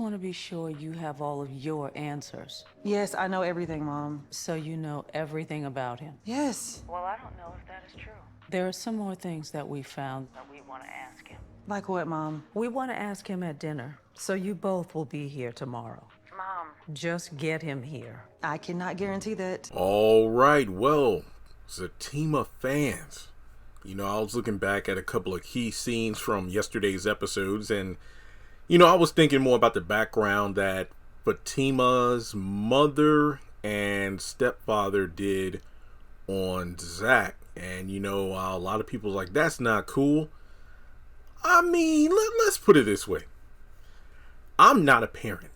want to be sure you have all of your answers. Yes, I know everything, Mom. So you know everything about him. Yes. Well, I don't know if that is true. There are some more things that we found that we want to ask him. Like what, Mom? We want to ask him at dinner, so you both will be here tomorrow. Mom. Just get him here. I cannot guarantee that. All right, well, Zatima fans. I was looking back at a couple of key scenes from yesterday's episodes, and, I was thinking more about the background that Fatima's mother and stepfather did on Zach. And, a lot of people like, that's not cool. I mean, let's put it this way. I'm not a parent,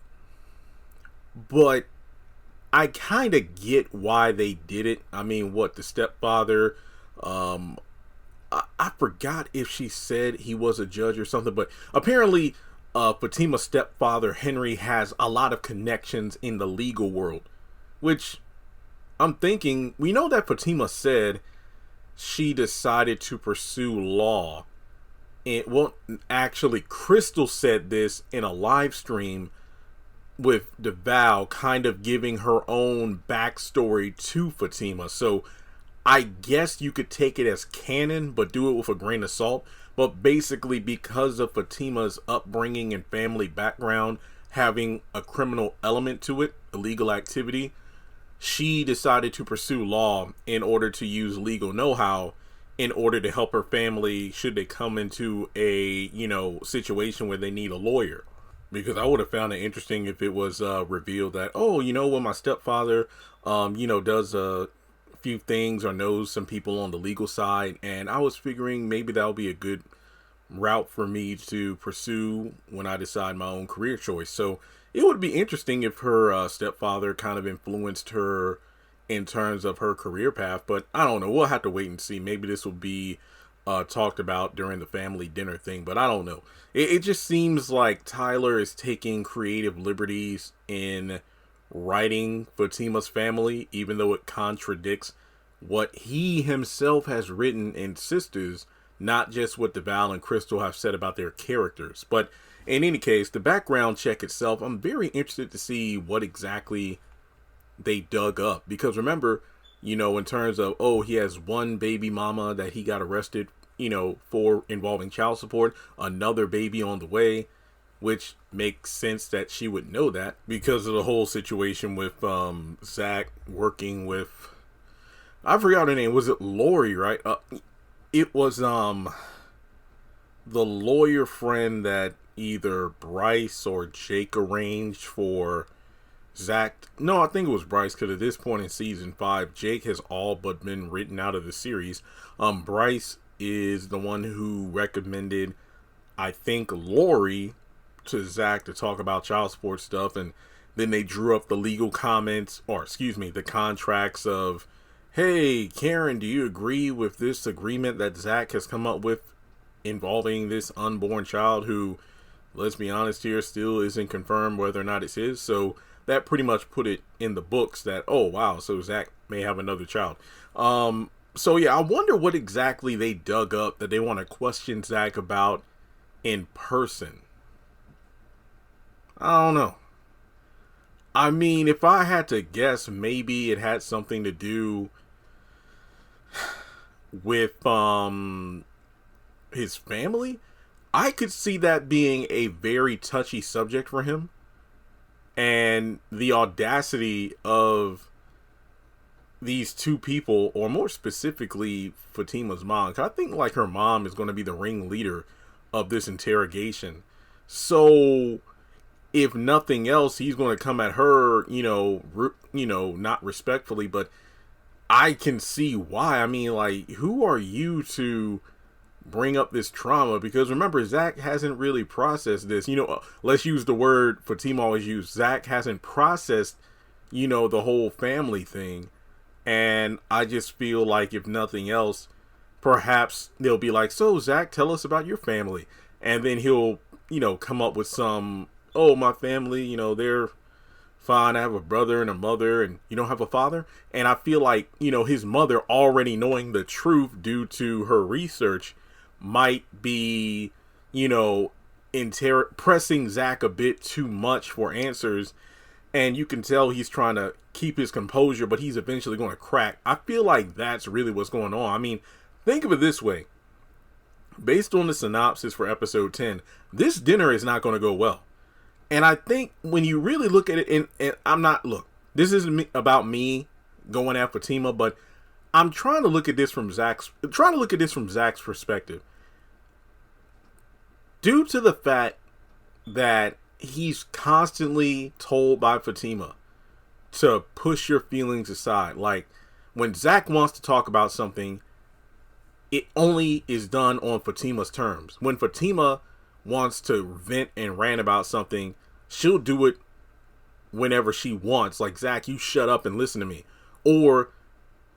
but I kind of get why they did it. I mean, the stepfather, I forgot if she said he was a judge or something, but apparently Fatima's stepfather, Henry, has a lot of connections in the legal world, which I'm thinking, we know that Fatima said she decided to pursue law. And actually, Crystal said this in a live stream with DeVal, kind of giving her own backstory to Fatima. So I guess you could take it as canon, but do it with a grain of salt. But basically, because of Fatima's upbringing and family background having a criminal element to it, illegal activity, she decided to pursue law in order to use legal know-how in order to help her family should they come into a, situation where they need a lawyer. Because I would have found it interesting if it was revealed that, my stepfather, does a few things or knows some people on the legal side. And I was figuring maybe that would be a good route for me to pursue when I decide my own career choice. So it would be interesting if her stepfather kind of influenced her in terms of her career path. But I don't know. We'll have to wait and see. Maybe this will be talked about during the family dinner thing, but I don't know. It just seems like Tyler is taking creative liberties in writing Fatima's family, even though it contradicts what he himself has written in Sistas, not just what DeVal and Crystal have said about their characters. But in any case, the background check itself, I'm very interested to see what exactly they dug up. Because remember, in terms of, he has one baby mama that he got arrested, for involving child support, another baby on the way, which makes sense that she would know that because of the whole situation with Zach working with, I forgot her name. Was it Lori, right? It was the lawyer friend that either Bryce or Jake arranged for Zach. No, I think it was Bryce, because at this point in season 5, Jake has all but been written out of the series. Bryce is the one who recommended, I think, Lori to Zach to talk about child support stuff, and then they drew up the legal comments, the contracts of, hey, Karen, do you agree with this agreement that Zach has come up with involving this unborn child who, let's be honest here, still isn't confirmed whether or not it's his? So that pretty much put it in the books that, oh, wow, so Zach may have another child. So yeah, I wonder what exactly they dug up that they want to question Zach about in person. I don't know. I mean, if I had to guess, maybe it had something to do with his family. I could see that being a very touchy subject for him. And the audacity of these two people, or more specifically Fatima's mom, 'cause I think like her mom is going to be the ringleader of this interrogation. So if nothing else, he's going to come at her, not respectfully, but I can see why. I mean, like, who are you to bring up this trauma? Because remember, Zach hasn't really processed this. Let's use the word Fatima always used. Zach hasn't processed, the whole family thing. And I just feel like, if nothing else, perhaps they'll be like, so Zach, tell us about your family. And then he'll, come up with some, oh, my family, they're fine. I have a brother and a mother, and you don't have a father. And I feel like, his mother, already knowing the truth due to her research, might be, pressing Zach a bit too much for answers. And you can tell he's trying to keep his composure, but he's eventually going to crack. I feel like that's really what's going on. I mean, think of it this way. Based on the synopsis for episode 10, this dinner is not going to go well. And I think when you really look at it, and I'm not, look, this isn't about me going at Fatima, but I'm trying to look at this from Zach's perspective. Due to the fact that he's constantly told by Fatima to push your feelings aside. Like, when Zach wants to talk about something, it only is done on Fatima's terms. When Fatima wants to vent and rant about something, she'll do it whenever she wants. Like, Zach, you shut up and listen to me. Or,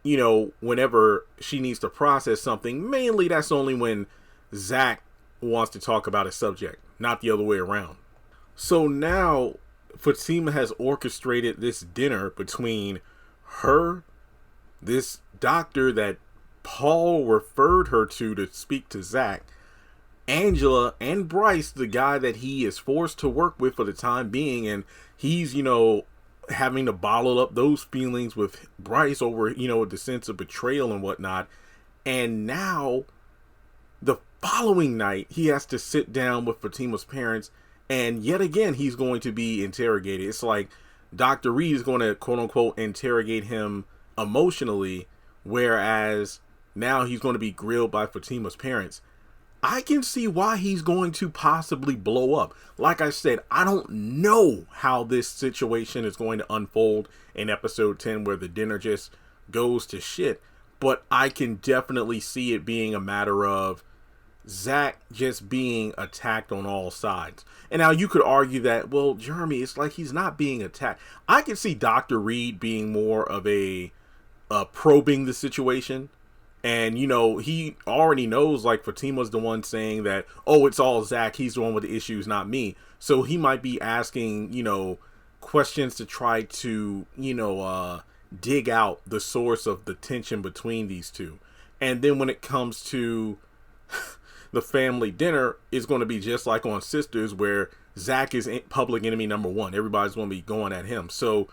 you know, whenever she needs to process something, mainly that's only when Zach wants to talk about a subject, not the other way around. So now Fatima has orchestrated this dinner between her, this doctor that Paul referred her to speak to Zach, Angela, and Bryce, the guy that he is forced to work with for the time being. And he's, you know, having to bottle up those feelings with Bryce over, you know, the sense of betrayal and whatnot. And now the following night, he has to sit down with Fatima's parents, and yet again, he's going to be interrogated. It's like Dr. Reed is going to, quote unquote, interrogate him emotionally, whereas now he's going to be grilled by Fatima's parents. I can see why he's going to possibly blow up. Like I said, I don't know how this situation is going to unfold in episode 10, where the dinner just goes to shit, but I can definitely see it being a matter of Zach just being attacked on all sides. And now you could argue that, well, Jeremy, it's like he's not being attacked. I can see Dr. Reed being more of a probing the situation. And, you know, he already knows, like, Fatima's the one saying that, oh, it's all Zach. He's the one with the issues, not me. So he might be asking, you know, questions to try to, you know, dig out the source of the tension between these two. And then when it comes to the family dinner, is going to be just like on Sistas, where Zach is public enemy number one. Everybody's going to be going at him. So,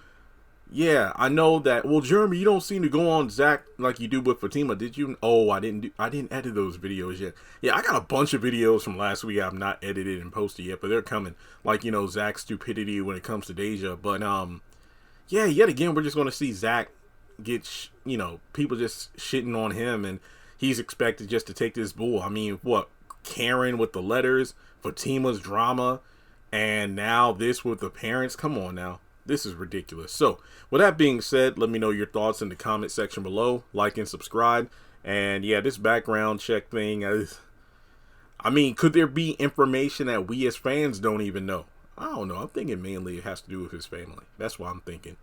yeah, I know that. Well, Jeremy, you don't seem to go on Zach like you do with Fatima. Did you? Oh, I didn't edit those videos yet. Yeah, I got a bunch of videos from last week I've not edited and posted yet, but they're coming. Like, you know, Zach's stupidity when it comes to Deja. But, yeah, yet again, we're just going to see Zach get, you know, people just shitting on him, and he's expected just to take this bull. I mean, what? Karen with the letters, Fatima's drama, and now this with the parents. Come on now. This is ridiculous. So, with that being said, let me know your thoughts in the comment section below. Like and subscribe. And yeah, this background check thing, I mean, could there be information that we as fans don't even know? I don't know. I'm thinking mainly it has to do with his family. That's what I'm thinking.